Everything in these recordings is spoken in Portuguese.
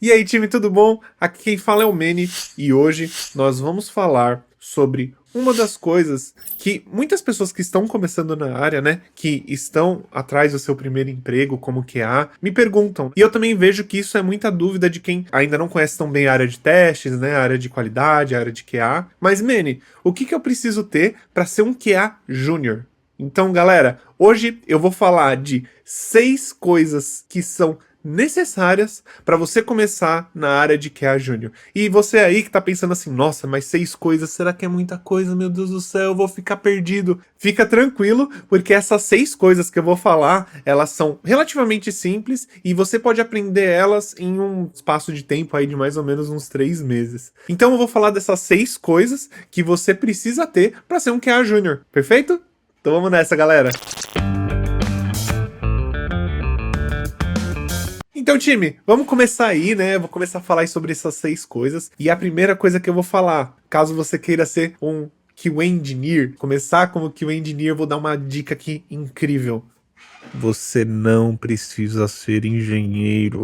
E aí, time, tudo bom? Aqui quem fala é o Manny e hoje nós vamos falar sobre uma das coisas que muitas pessoas que estão começando na área, né, que estão atrás do seu primeiro emprego como QA, me perguntam. E eu também vejo que isso é muita dúvida de quem ainda não conhece tão bem a área de testes, né, a área de qualidade, a área de QA. Mas, Manny, o que eu preciso ter para ser um QA Júnior? Então, galera, hoje eu vou falar de 6 coisas que são necessárias para você começar na área de QA Júnior. E você aí que tá pensando assim, nossa, mas 6 coisas, será que é muita coisa? Meu Deus do céu, eu vou ficar perdido. Fica tranquilo, porque essas 6 coisas que eu vou falar, elas são relativamente simples e você pode aprender elas em um espaço de tempo aí de mais ou menos uns 3 meses. Então eu vou falar dessas 6 coisas que você precisa ter para ser um QA Júnior, perfeito? Então vamos nessa, galera! Então, time, vamos começar aí, né? Vou começar a falar aí sobre essas 6 coisas. E a primeira coisa que eu vou falar, caso você queira ser um QA Engineer, começar como QA Engineer, vou dar uma dica aqui incrível. Você não precisa ser engenheiro.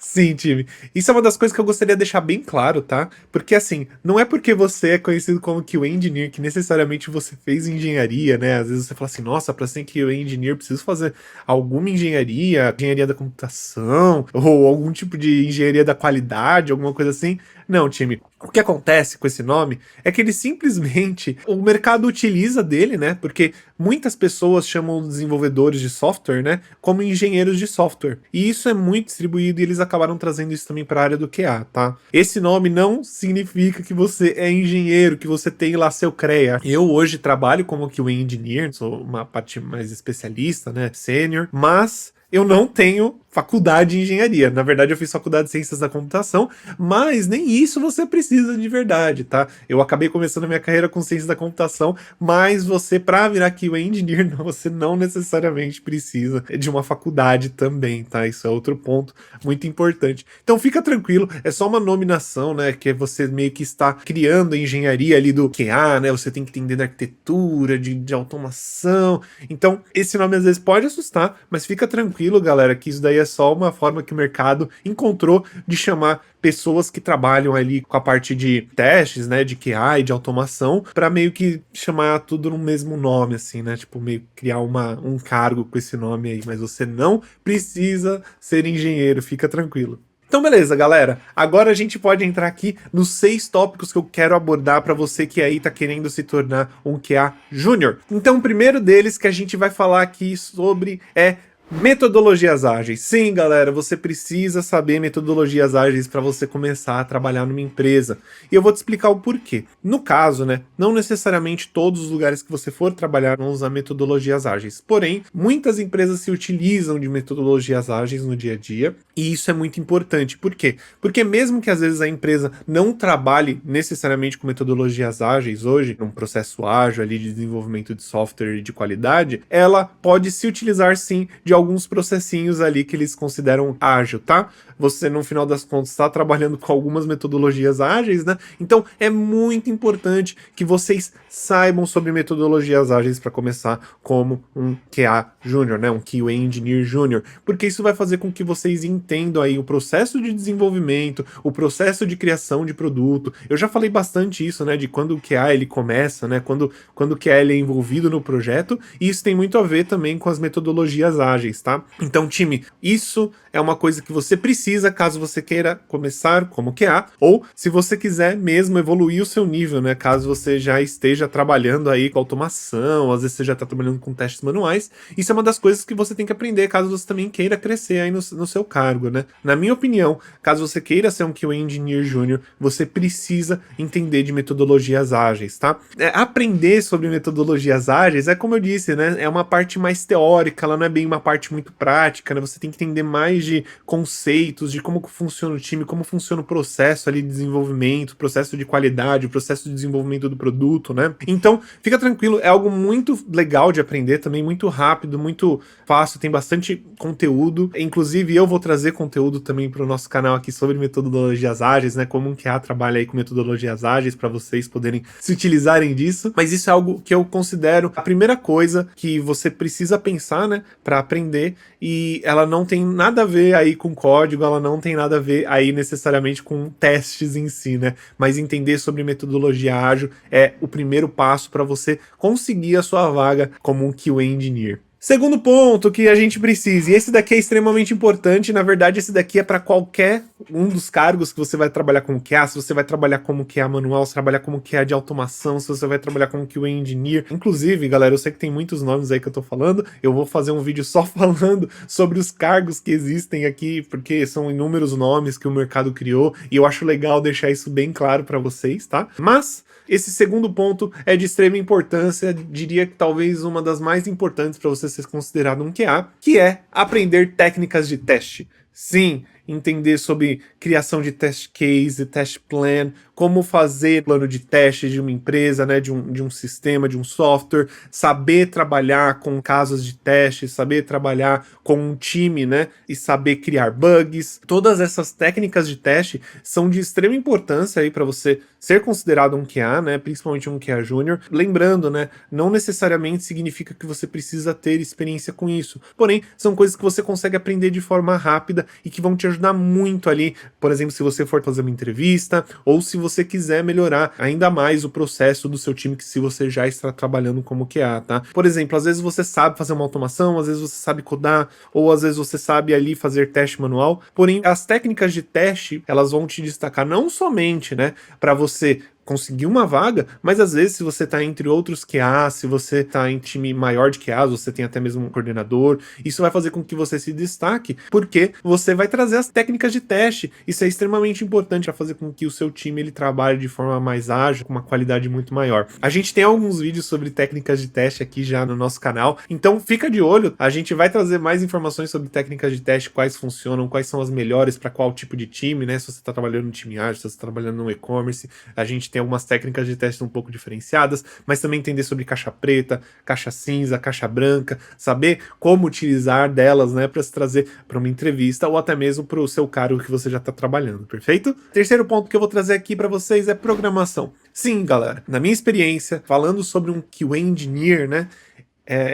Sim, time. Isso é uma das coisas que eu gostaria de deixar bem claro, tá? Porque assim, não é porque você é conhecido como QA Engineer que necessariamente você fez engenharia, né? Às vezes você fala assim, nossa, para ser QA Engineer preciso fazer alguma engenharia, engenharia da computação, ou algum tipo de engenharia da qualidade, alguma coisa assim. Não, time. O que acontece com esse nome é que ele simplesmente, o mercado utiliza dele, né? Porque muitas pessoas chamam os desenvolvedores de software, né, como engenheiros de software. E isso é muito distribuído e eles acabaram trazendo isso também para a área do QA, tá? Esse nome não significa que você é engenheiro, que você tem lá seu CREA. Eu hoje trabalho como QA Engineer, sou uma parte mais especialista, né, sênior, mas eu não tenho faculdade de engenharia. Na verdade, eu fiz faculdade de ciências da computação, mas nem isso você precisa de verdade, tá? Eu acabei começando a minha carreira com ciências da computação, mas você, para virar QA Engineer, você não necessariamente precisa de uma faculdade também, tá? Isso é outro ponto muito importante. Então fica tranquilo, é só uma nominação, né? Que você meio que está criando a engenharia ali do QA, né? Você tem que entender da arquitetura, de automação. Então, esse nome às vezes pode assustar, mas fica tranquilo, galera, que isso daí é só uma forma que o mercado encontrou de chamar pessoas que trabalham ali com a parte de testes, né, de QA e de automação, para meio que chamar tudo no mesmo nome, assim, né, tipo, meio que criar um cargo com esse nome aí, mas você não precisa ser engenheiro, fica tranquilo. Então beleza, galera, agora a gente pode entrar aqui nos 6 tópicos que eu quero abordar para você que aí tá querendo se tornar um QA Júnior. Então o primeiro deles que a gente vai falar aqui sobre é metodologias ágeis. Sim, galera, você precisa saber metodologias ágeis para você começar a trabalhar numa empresa. E eu vou te explicar o porquê. No caso, né, não necessariamente todos os lugares que você for trabalhar vão usar metodologias ágeis. Porém, muitas empresas se utilizam de metodologias ágeis no dia a dia, e isso é muito importante. Por quê? Porque mesmo que às vezes a empresa não trabalhe necessariamente com metodologias ágeis hoje, num processo ágil ali de desenvolvimento de software de qualidade, ela pode se utilizar sim de alguns processinhos ali que eles consideram ágil, tá? Você, no final das contas, está trabalhando com algumas metodologias ágeis, né? Então, é muito importante que vocês saibam sobre metodologias ágeis para começar como um QA Júnior, né? Um QA Engineer Júnior, porque isso vai fazer com que vocês entendam aí o processo de desenvolvimento, o processo de criação de produto. Eu já falei bastante isso, né? De quando o QA ele começa, né? Quando o QA ele é envolvido no projeto, e isso tem muito a ver também com as metodologias ágeis, tá? Então, time, isso é uma coisa que você precisa caso você queira começar como QA, ou se você quiser mesmo evoluir o seu nível, né? Caso você já esteja trabalhando aí com automação, às vezes você já está trabalhando com testes manuais, isso é uma das coisas que você tem que aprender caso você também queira crescer aí no seu cargo, né? Na minha opinião, caso você queira ser um QA Engineer Júnior, você precisa entender de metodologias ágeis, tá? Aprender sobre metodologias ágeis é como eu disse, né? É uma parte mais teórica, ela não é bem uma parte muito prática, né? Você tem que entender mais de conceitos, de como funciona o time, como funciona o processo ali de desenvolvimento, processo de qualidade, o processo de desenvolvimento do produto, né? Então, fica tranquilo, é algo muito legal de aprender também, muito rápido, muito fácil, tem bastante conteúdo. Inclusive, eu vou trazer conteúdo também para o nosso canal aqui sobre metodologias ágeis, né? Como um QA trabalha aí com metodologias ágeis para vocês poderem se utilizarem disso. Mas isso é algo que eu considero a primeira coisa que você precisa pensar, né? Para aprender aprender e ela não tem nada a ver aí com código, ela não tem nada a ver aí necessariamente com testes em si, né? Mas entender sobre metodologia ágil é o primeiro passo para você conseguir a sua vaga como um QA Engineer. Segundo ponto que a gente precisa, e esse daqui é extremamente importante, na verdade esse daqui é para qualquer um dos cargos que você vai trabalhar como QA, se você vai trabalhar como QA manual, se trabalhar como QA de automação, se você vai trabalhar como QA Engineer. Inclusive, galera, eu sei que tem muitos nomes aí que eu tô falando, eu vou fazer um vídeo só falando sobre os cargos que existem aqui, porque são inúmeros nomes que o mercado criou, e eu acho legal deixar isso bem claro para vocês, tá? Mas esse segundo ponto é de extrema importância, diria que talvez uma das mais importantes para você ser considerado um QA, que é aprender técnicas de teste. Sim, entender sobre criação de test case, test plan, como fazer plano de teste de uma empresa, né, de um sistema, de um software, saber trabalhar com casos de teste, saber trabalhar com um time, né, e saber criar bugs. Todas essas técnicas de teste são de extrema importância aí para você ser considerado um QA, né, principalmente um QA Júnior. Lembrando, né, não necessariamente significa que você precisa ter experiência com isso. Porém, são coisas que você consegue aprender de forma rápida e que vão te ajudar muito ali, por exemplo, se você for fazer uma entrevista ou se você quiser melhorar ainda mais o processo do seu time, que se você já está trabalhando como QA, tá? Por exemplo, às vezes você sabe fazer uma automação, às vezes você sabe codar, ou às vezes você sabe ali fazer teste manual, porém as técnicas de teste, elas vão te destacar não somente, né, para você conseguir uma vaga, mas às vezes se você está entre outros QA, se você está em time maior de QAs, você tem até mesmo um coordenador, isso vai fazer com que você se destaque, porque você vai trazer as técnicas de teste. Isso é extremamente importante para fazer com que o seu time ele trabalhe de forma mais ágil, com uma qualidade muito maior. A gente tem alguns vídeos sobre técnicas de teste aqui já no nosso canal, então fica de olho, a gente vai trazer mais informações sobre técnicas de teste, quais funcionam, quais são as melhores para qual tipo de time, né? Se você está trabalhando no time ágil, se você está trabalhando no e-commerce, a gente tem algumas técnicas de teste um pouco diferenciadas, mas também entender sobre caixa preta, caixa cinza, caixa branca, saber como utilizar delas, né, para se trazer para uma entrevista ou até mesmo para o seu cargo que você já está trabalhando, perfeito? Terceiro ponto que eu vou trazer aqui para vocês é programação. Sim, galera, na minha experiência, falando sobre um QA Engineer, né,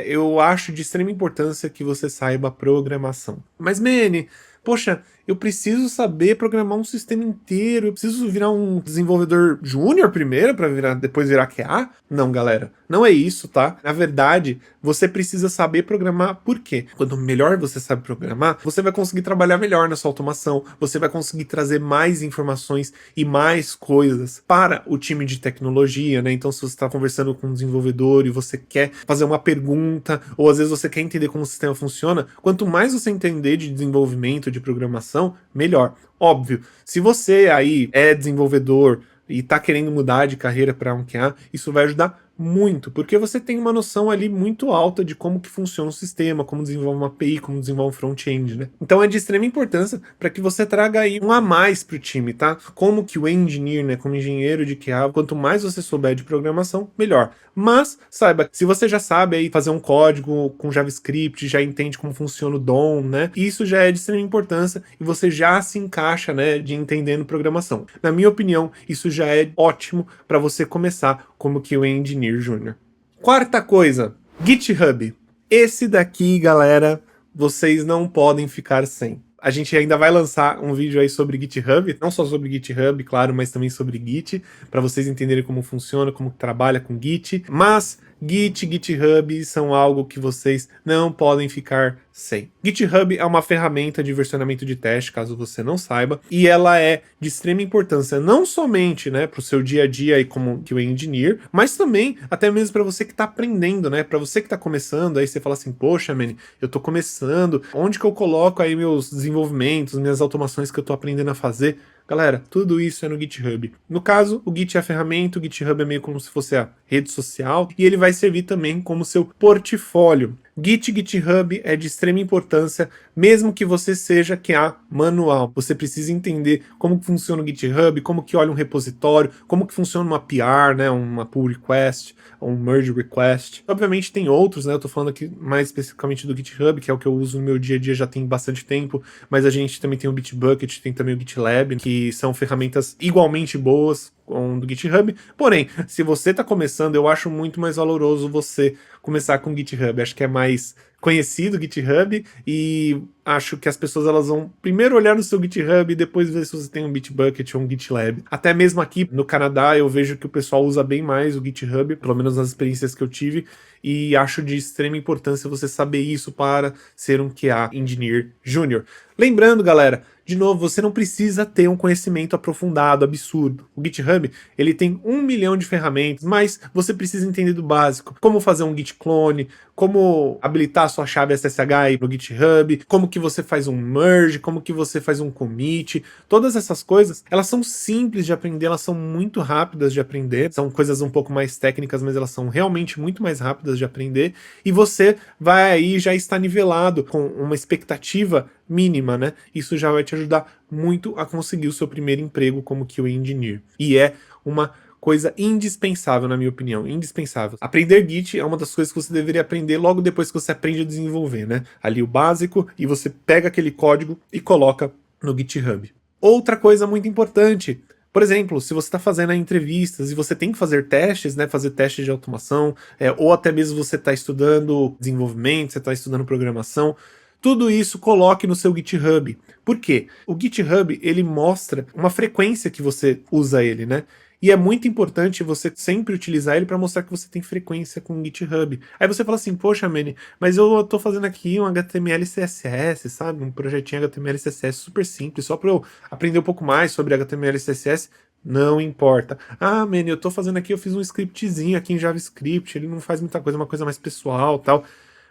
eu acho de extrema importância que você saiba programação. Mas, Manny, poxa, eu preciso saber programar um sistema inteiro, eu preciso virar um desenvolvedor júnior primeiro para depois virar QA? Não, galera, não é isso, tá? Na verdade, você precisa saber programar. Por quê? Quanto melhor você sabe programar, você vai conseguir trabalhar melhor na sua automação, você vai conseguir trazer mais informações e mais coisas para o time de tecnologia, né? Então, se você está conversando com um desenvolvedor e você quer fazer uma pergunta, ou às vezes você quer entender como o sistema funciona, quanto mais você entender de desenvolvimento, de programação, melhor. Óbvio, se você aí é desenvolvedor e está querendo mudar de carreira para um QA, isso vai ajudar muito, porque você tem uma noção ali muito alta de como que funciona o sistema, como desenvolve uma API, como desenvolve um front-end, né? Então é de extrema importância para que você traga aí um a mais para o time, tá? Como que o engineer, né, como engenheiro de QA, quanto mais você souber de programação, melhor. Mas saiba, se você já sabe aí fazer um código com JavaScript, já entende como funciona o DOM, né? Isso já é de extrema importância e você já se encaixa, né, de entendendo programação. Na minha opinião, isso já é ótimo para você começar como QA Engineer Júnior. Quarta coisa, GitHub. Esse daqui, galera, vocês não podem ficar sem. A gente ainda vai lançar um vídeo aí sobre GitHub, não só sobre GitHub, claro, mas também sobre Git, para vocês entenderem como funciona, como trabalha com Git. Mas Git, GitHub são algo que vocês não podem ficar sem. GitHub é uma ferramenta de versionamento de teste, caso você não saiba, e ela é de extrema importância não somente, né, para o seu dia a dia aí como QA Engineer, mas também até mesmo para você que está aprendendo, né, para você que está começando, aí você fala assim, poxa, man, eu estou começando, onde que eu coloco aí meus desenvolvimentos, minhas automações que eu estou aprendendo a fazer? Galera, tudo isso é no GitHub. No caso, o Git é a ferramenta, o GitHub é meio como se fosse a rede social, e ele vai servir também como seu portfólio. GitHub é de extrema importância, mesmo que você seja QA manual. Você precisa entender como que funciona o GitHub, como que olha um repositório, como que funciona uma PR, né, uma pull request, um merge request. Obviamente tem outros, né, eu tô falando aqui mais especificamente do GitHub, que é o que eu uso no meu dia a dia já tem bastante tempo, mas a gente também tem o Bitbucket, tem também o GitLab, que são ferramentas igualmente boas do GitHub. Porém, se você está começando, eu acho muito mais valoroso você começar com o GitHub. Acho que é mais conheci do GitHub e acho que as pessoas elas vão primeiro olhar no seu GitHub e depois ver se você tem um Bitbucket ou um GitLab. Até mesmo aqui no Canadá eu vejo que o pessoal usa bem mais o GitHub, pelo menos nas experiências que eu tive, e acho de extrema importância você saber isso para ser um QA Engineer Júnior. Lembrando, galera, de novo, você não precisa ter um conhecimento aprofundado, absurdo. O GitHub, ele tem 1 milhão de ferramentas, mas você precisa entender do básico. Como fazer um git clone, como habilitar a sua chave SSH aí no GitHub, como que você faz um merge, como que você faz um commit. Todas essas coisas, elas são simples de aprender, elas são muito rápidas de aprender. São coisas um pouco mais técnicas, mas elas são realmente muito mais rápidas de aprender. E você vai aí já estar nivelado com uma expectativa mínima, né? Isso já vai te ajudar muito a conseguir o seu primeiro emprego como QA Engineer. E é uma coisa indispensável, na minha opinião, indispensável. Aprender Git é uma das coisas que você deveria aprender logo depois que você aprende a desenvolver, né? Ali o básico, e você pega aquele código e coloca no GitHub. Outra coisa muito importante, por exemplo, se você está fazendo entrevistas e você tem que fazer testes, né, fazer testes de automação, ou até mesmo você está estudando desenvolvimento, você está estudando programação, tudo isso coloque no seu GitHub. Por quê? O GitHub, ele mostra uma frequência que você usa ele, né? E é muito importante você sempre utilizar ele para mostrar que você tem frequência com o GitHub. Aí você fala assim, poxa, Manny, mas eu tô fazendo aqui um HTML e CSS, sabe? Um projetinho HTML e CSS super simples, só para eu aprender um pouco mais sobre HTML e CSS. Não importa. Ah, Manny, eu tô fazendo aqui, eu fiz um scriptzinho aqui em JavaScript, ele não faz muita coisa, uma coisa mais pessoal, tal.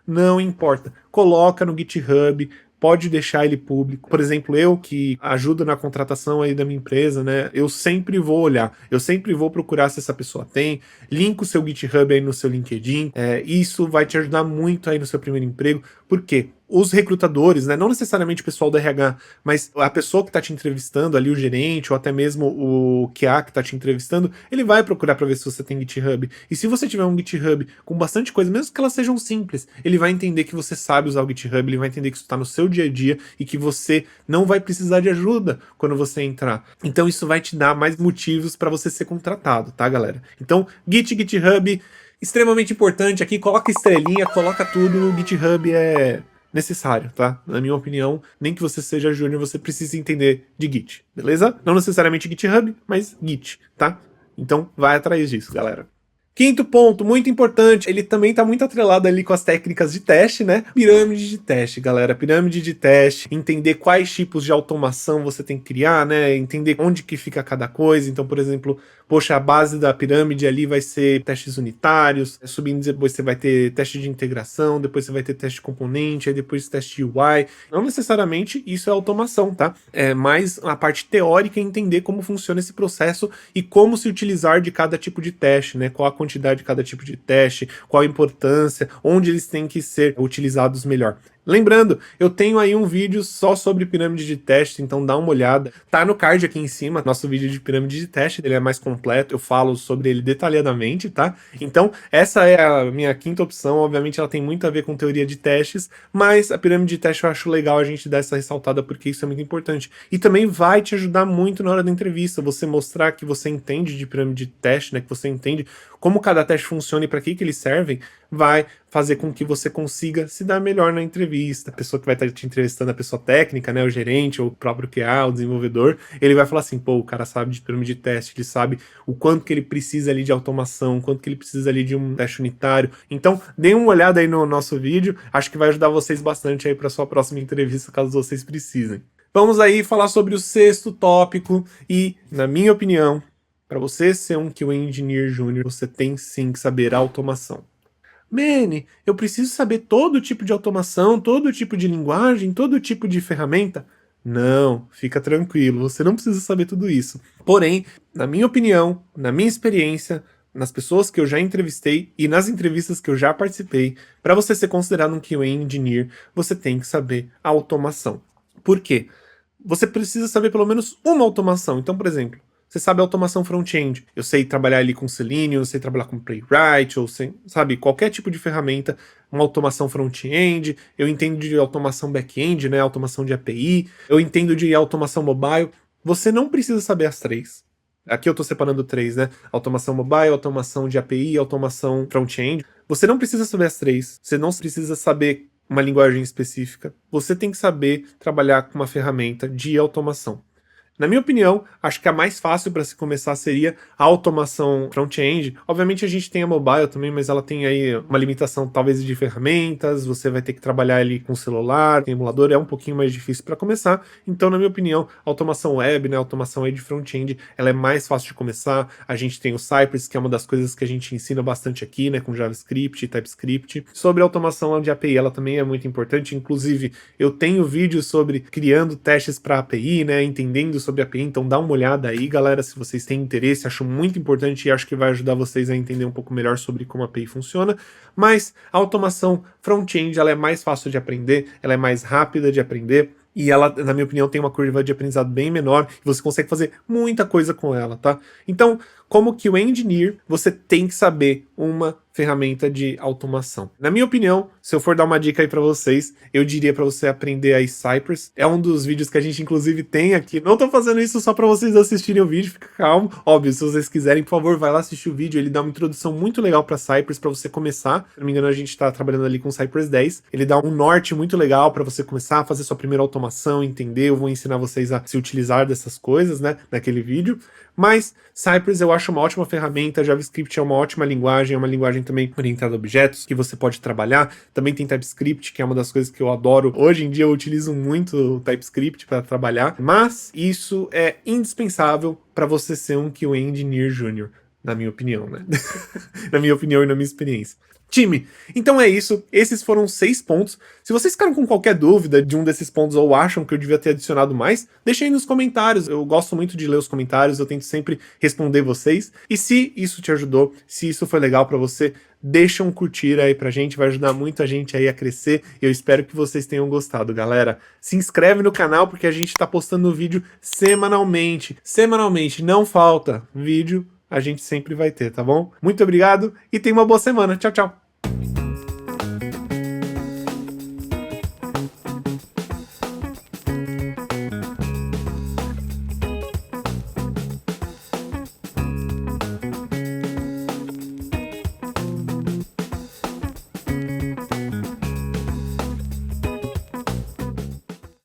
Não importa. Coloca no GitHub, pode deixar ele público. Por exemplo, eu que ajudo na contratação aí da minha empresa, né? Eu sempre vou olhar, eu sempre vou procurar se essa pessoa tem. Linka o seu GitHub aí no seu LinkedIn. Isso vai te ajudar muito aí no seu primeiro emprego. Por quê? Os recrutadores, né, não necessariamente o pessoal do RH, mas a pessoa que está te entrevistando ali, o gerente, ou até mesmo o QA que está te entrevistando, ele vai procurar para ver se você tem GitHub. E se você tiver um GitHub com bastante coisa, mesmo que elas sejam simples, ele vai entender que você sabe usar o GitHub, ele vai entender que isso está no seu dia a dia e que você não vai precisar de ajuda quando você entrar. Então isso vai te dar mais motivos para você ser contratado, tá, galera? Então, GitHub, extremamente importante aqui, coloca estrelinha, coloca tudo, o GitHub é necessário, tá? Na minha opinião, nem que você seja júnior, você precisa entender de Git, beleza? Não necessariamente GitHub, mas Git, tá? Então vai atrás disso, galera. Quinto ponto, muito importante, ele também está muito atrelado ali com as técnicas de teste, né? Pirâmide de teste, galera. Pirâmide de teste, entender quais tipos de automação você tem que criar, né? Entender onde que fica cada coisa. Então, por exemplo, poxa, a base da pirâmide ali vai ser testes unitários, subindo depois você vai ter teste de integração, depois você vai ter teste de componente, aí depois teste de UI. Não necessariamente isso é automação, tá? É mais a parte teórica é entender como funciona esse processo e como se utilizar de cada tipo de teste, né? Qual a quantidade de cada tipo de teste, qual a importância, onde eles têm que ser utilizados melhor. Lembrando, eu tenho aí um vídeo só sobre pirâmide de teste, então dá uma olhada. Tá no card aqui em cima, nosso vídeo de pirâmide de teste, ele é mais completo, eu falo sobre ele detalhadamente, tá? Então, essa é a minha quinta opção, obviamente ela tem muito a ver com teoria de testes, mas a pirâmide de teste eu acho legal a gente dar essa ressaltada porque isso é muito importante. E também vai te ajudar muito na hora da entrevista, você mostrar que você entende de pirâmide de teste, né? Que você entende como cada teste funciona e para que eles servem, vai fazer com que você consiga se dar melhor na entrevista. A pessoa que vai estar te entrevistando, a pessoa técnica, né, o gerente, ou o próprio QA, o desenvolvedor, ele vai falar assim, pô, o cara sabe de pirâmide de teste, ele sabe o quanto que ele precisa ali de automação, o quanto que ele precisa ali de um teste unitário. Então, dê uma olhada aí no nosso vídeo, acho que vai ajudar vocês bastante aí para sua próxima entrevista, caso vocês precisem. Vamos aí falar sobre o sexto tópico e, na minha opinião, para você ser um QA Engineer Júnior, você tem sim que saber automação. Manny, eu preciso saber todo tipo de automação, todo tipo de linguagem, todo tipo de ferramenta? Não, fica tranquilo, você não precisa saber tudo isso. Porém, na minha opinião, na minha experiência, nas pessoas que eu já entrevistei e nas entrevistas que eu já participei, para você ser considerado um QA Engineer, você tem que saber a automação. Por quê? Você precisa saber pelo menos uma automação. Então, por exemplo, você sabe automação front-end. Eu sei trabalhar ali com Selenium, eu sei trabalhar com Playwright, ou sei, sabe, qualquer tipo de ferramenta, uma automação front-end, eu entendo de automação back-end, né, automação de API, eu entendo de automação mobile. Você não precisa saber as três. Aqui eu tô separando três, né? Automação mobile, automação de API, automação front-end. Você não precisa saber as três. Você não precisa saber uma linguagem específica, você tem que saber trabalhar com uma ferramenta de automação. Na minha opinião, acho que a mais fácil para se começar seria a automação front-end. Obviamente a gente tem a mobile também, mas ela tem aí uma limitação talvez de ferramentas, você vai ter que trabalhar ali com celular, tem emulador, é um pouquinho mais difícil para começar. Então, na minha opinião, a automação web, né, a automação aí de front-end, ela é mais fácil de começar. A gente tem o Cypress, que é uma das coisas que a gente ensina bastante aqui, né, com JavaScript e TypeScript. Sobre a automação de API, ela também é muito importante. Inclusive, eu tenho vídeos sobre criando testes para API, né, entendendo sobre API, então dá uma olhada aí, galera, se vocês têm interesse, acho muito importante e acho que vai ajudar vocês a entender um pouco melhor sobre como a API funciona, mas a automação front-end, ela é mais fácil de aprender, ela é mais rápida de aprender, e ela, na minha opinião, tem uma curva de aprendizado bem menor, e você consegue fazer muita coisa com ela, tá? Então, como QA Engineer, você tem que saber uma ferramenta de automação. Na minha opinião, se eu for dar uma dica aí pra vocês, eu diria pra você aprender aí Cypress. É um dos vídeos que a gente inclusive tem aqui. Não tô fazendo isso só pra vocês assistirem o vídeo, fica calmo. Óbvio, se vocês quiserem, por favor, vai lá assistir o vídeo. Ele dá uma introdução muito legal pra Cypress pra você começar. Se não me engano, a gente tá trabalhando ali com Cypress 10. Ele dá um norte muito legal pra você começar a fazer sua primeira automação, entender. Eu vou ensinar vocês a se utilizar dessas coisas, né, naquele vídeo. Mas Cypress eu acho uma ótima ferramenta, JavaScript é uma ótima linguagem, é uma linguagem também orientada a objetos, que você pode trabalhar. Também tem TypeScript, que é uma das coisas que eu adoro. Hoje em dia eu utilizo muito o TypeScript para trabalhar, mas isso é indispensável para você ser um QA Engineer Júnior, na minha opinião, né? Na minha opinião e na minha experiência. Time, então é isso, esses foram 6 pontos. Se vocês ficaram com qualquer dúvida de um desses pontos ou acham que eu devia ter adicionado mais, deixem aí nos comentários, eu gosto muito de ler os comentários, eu tento sempre responder vocês. E se isso te ajudou, se isso foi legal pra você, deixa um curtir aí pra gente, vai ajudar muito a gente aí a crescer. Eu espero que vocês tenham gostado, galera. Se inscreve no canal porque a gente tá postando vídeo semanalmente, não falta vídeo. A gente sempre vai ter, tá bom? Muito obrigado e tenha uma boa semana. Tchau, tchau.